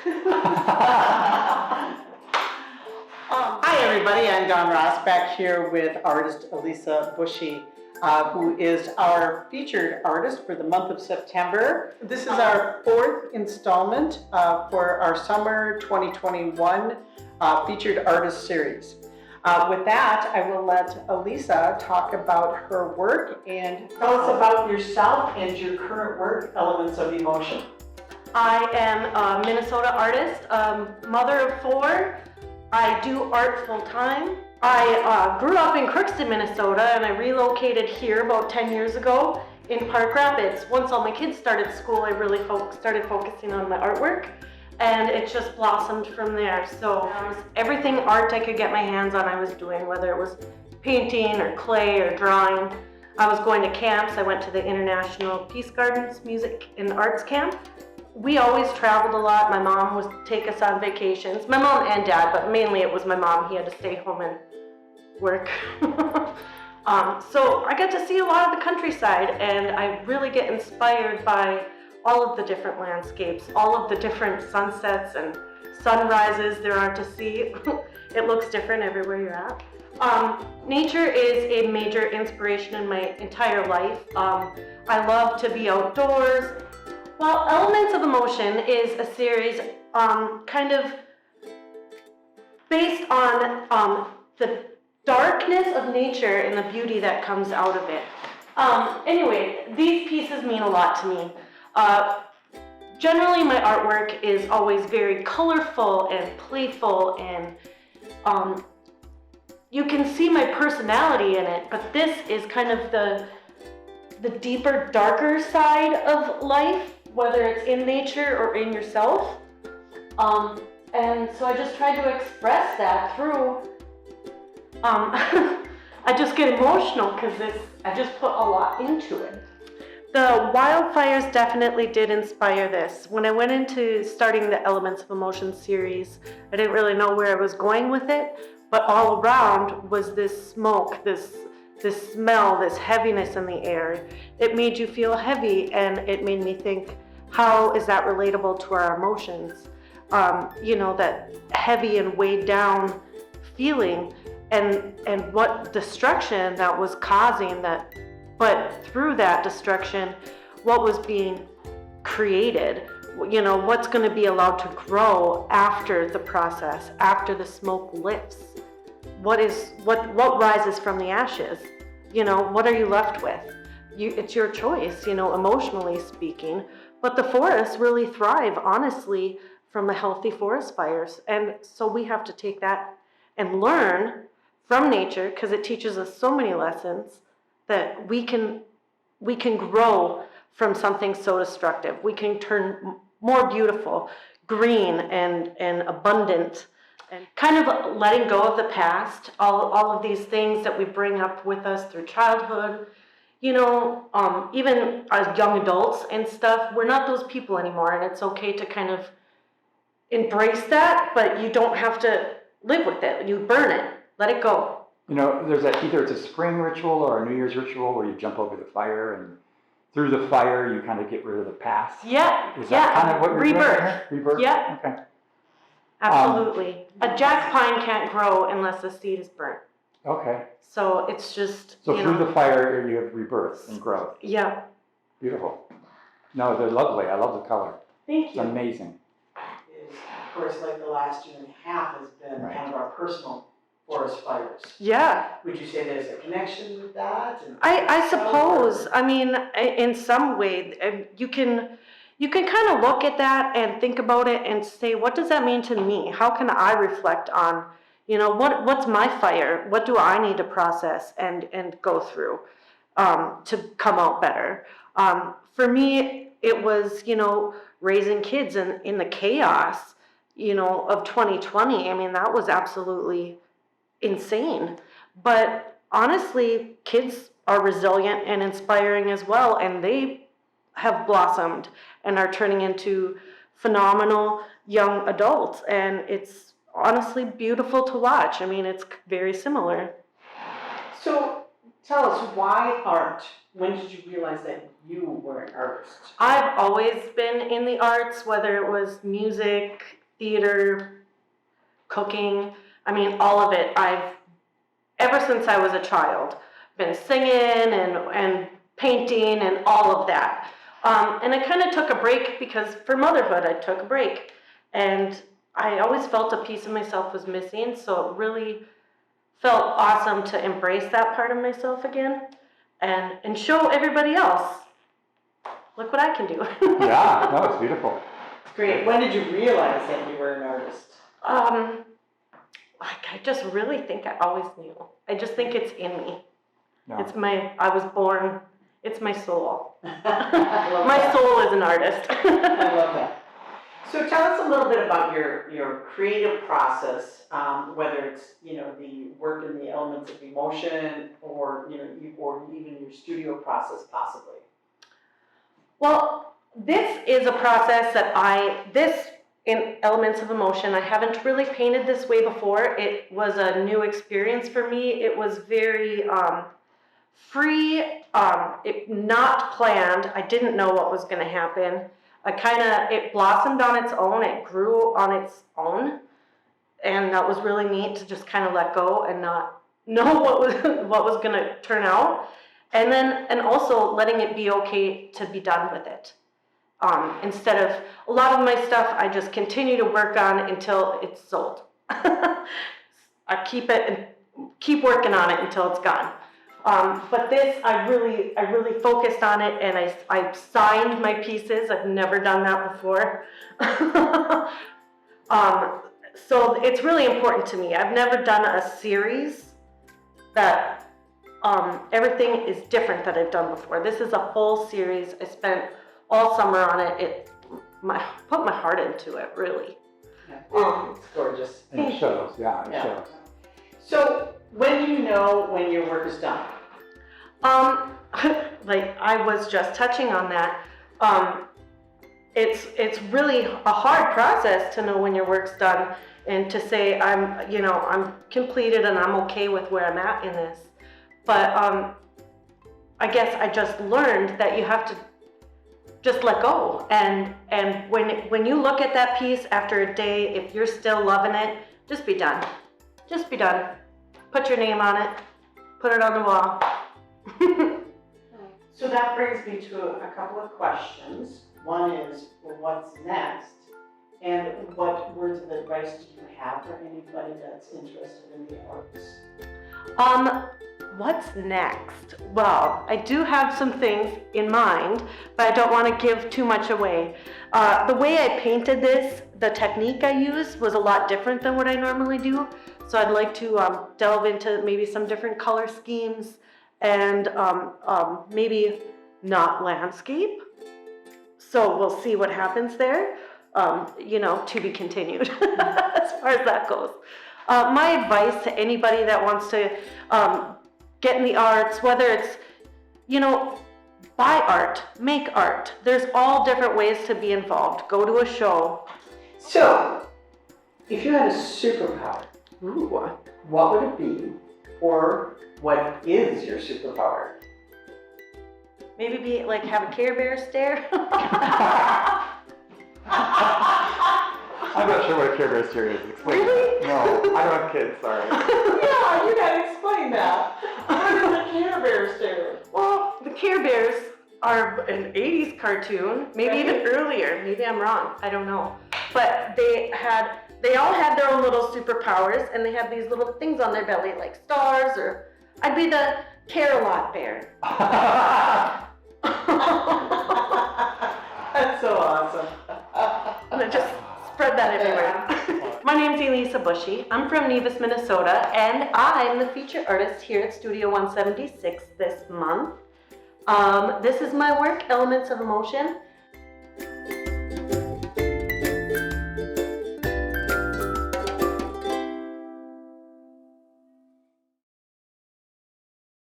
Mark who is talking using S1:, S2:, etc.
S1: Hi everybody, I'm Don Rossbach here with artist Elisa Boushee, who is our featured artist for the month of September. This is our fourth installment for our summer 2021 featured artist series. With that, I will let Elisa talk about her work and tell us about yourself and your current work, Elements of Emotion.
S2: I am a Minnesota artist, mother of 4. I do art full-time. I grew up in Crookston, Minnesota, and I relocated here about 10 years ago in Park Rapids. Once all my kids started school, I really started focusing on my artwork, and it just blossomed from there. So everything art I could get my hands on, I was doing, whether it was painting or clay or drawing. I was going to camps. I went to the International Peace Gardens Music and Arts Camp. We always traveled a lot. My mom would take us on vacations. My mom and dad, but mainly it was my mom. He had to stay home and work. So I got to see a lot of the countryside, and I really get inspired by all of the different landscapes, all of the different sunsets and sunrises there are to see. It looks different everywhere you're at. Nature is a major inspiration in my entire life. I love to be outdoors. Well, Elements of Emotion is a series kind of based on the darkness of nature and the beauty that comes out of it. Anyway, these pieces mean a lot to me. Generally, my artwork is always very colorful and playful, and you can see my personality in it, but this is kind of the deeper, darker side of life, whether it's in nature or in yourself. And so I just try to express that through, I just get emotional because I just put a lot into it. The Wildfires definitely did inspire this. When I went into starting the Elements of Emotion series, I didn't really know where I was going with it, but all around was this smoke, this smell, this heaviness in the air. It made you feel heavy, and it made me think, how is that relatable to our emotions? That heavy and weighed down feeling, and what destruction that was causing that, but through that destruction, what was being created? What's going to be allowed to grow after the process, after the smoke lifts? What rises from the ashes? What are you left with? It's your choice, emotionally speaking. But the forests really thrive, honestly, from the healthy forest fires. And so we have to take that and learn from nature, because it teaches us so many lessons, that we can grow from something so destructive. We can turn more beautiful, green, and abundant, and kind of letting go of the past, all of these things that we bring up with us through childhood. Even as young adults and stuff, we're not those people anymore, and it's okay to kind of embrace that, but you don't have to live with it. You burn it, let it go.
S3: There's either it's a spring ritual or a New Year's ritual where you jump over the fire, and through the fire you kind of get rid of the past.
S2: Yeah.
S3: Is that kind of what you're
S2: Rebirth.
S3: doing here? Rebirth?
S2: Yeah.
S3: Okay.
S2: Absolutely. A jack pine can't grow unless the seed is burnt.
S3: Okay.
S2: So it's just,
S3: So through the fire, you have rebirth and growth.
S2: Yeah.
S3: Beautiful. No, they're lovely. I love the color.
S2: Thank you.
S3: It's amazing.
S1: Of course, like the last year and a half has been kind of our personal forest fires.
S2: Yeah.
S1: Would you say there's a connection with that?
S2: I suppose. I mean, in some way, you can kind of look at that and think about it and say, what does that mean to me? How can I reflect on, what's my fire? What do I need to process and go through to come out better? For me, it was, raising kids in the chaos, of 2020. I mean, that was absolutely insane. But honestly, kids are resilient and inspiring as well, and they have blossomed and are turning into phenomenal young adults, and it's honestly beautiful to watch. I mean, it's very similar.
S1: So tell us, why art? when did you realize that you were an artist?
S2: I've always been in the arts, whether it was music, theater, cooking. I mean, all of it. Ever since I was a child, been singing and painting and all of that. And I kind of took a break because for motherhood, I took a break. And I always felt a piece of myself was missing, so it really felt awesome to embrace that part of myself again and show everybody else, look what I can do.
S3: Yeah, no, it's beautiful.
S1: Great. When did you realize that you were an artist?
S2: I just really think I always knew. I just think it's in me.
S3: Yeah.
S2: I was born, it's my soul.
S1: I love
S2: My
S1: that.
S2: soul is an artist.
S1: I love that. So tell us a little bit about your creative process, whether it's the work in the elements of emotion, or or even your studio process, possibly.
S2: Well, this is a process that in Elements of Emotion, I haven't really painted this way before. It was a new experience for me. It was very free, not planned. I didn't know what was going to happen. It blossomed on its own. It grew on its own. And that was really neat to just kind of let go and not know what was going to turn out. And also letting it be okay to be done with it. Instead of a lot of my stuff, I just continue to work on until it's sold. I keep working on it until it's gone. But this, I really focused on it, and I signed my pieces. I've never done that before. So it's really important to me. I've never done a series that everything is different that I've done before. This is a full series. I spent all summer on it. Put my heart into it, really.
S1: Yeah. It's gorgeous.
S3: And it shows, yeah, it shows.
S1: So when do you know when your work is done?
S2: Like I was just touching on that. It's really a hard process to know when your work's done and to say I'm completed and I'm okay with where I'm at in this. But I guess I just learned that you have to just let go. And when you look at that piece after a day, if you're still loving it, just be done. Just be done. Put your name on it. Put it on the wall.
S1: So that brings me to a couple of questions. One is, what's next? And what words of advice do you have for anybody that's interested in the arts?
S2: What's next? Well, I do have some things in mind, but I don't want to give too much away. The way I painted this, the technique I used was a lot different than what I normally do. So I'd like to delve into maybe some different color schemes and maybe not landscape. So we'll see what happens there. To be continued as far as that goes. My advice to anybody that wants to get in the arts, whether it's, buy art, make art. There's all different ways to be involved. Go to a show.
S1: So, if you had a superpower, what would it be? Or what is your superpower?
S2: Maybe have a Care Bear stare.
S3: I'm not sure what a Care Bear stare is. Explain
S2: Really?
S3: that. No, I don't have kids, sorry.
S1: Yeah, you gotta explain that. What is a Care Bear stare?
S2: Well, the Care Bears are an 80s cartoon, maybe even
S1: Right.
S2: earlier. Maybe I'm wrong. I don't know. But they all had their own little superpowers, and they had these little things on their belly like stars, or I'd be the Care-a-Lot bear.
S1: That's so awesome.
S2: And I just spread that everywhere. My name's Elisa Boushee. I'm from Nevis, Minnesota, and I'm the feature artist here at Studio 176 this month. This is my work, Elements of Emotion.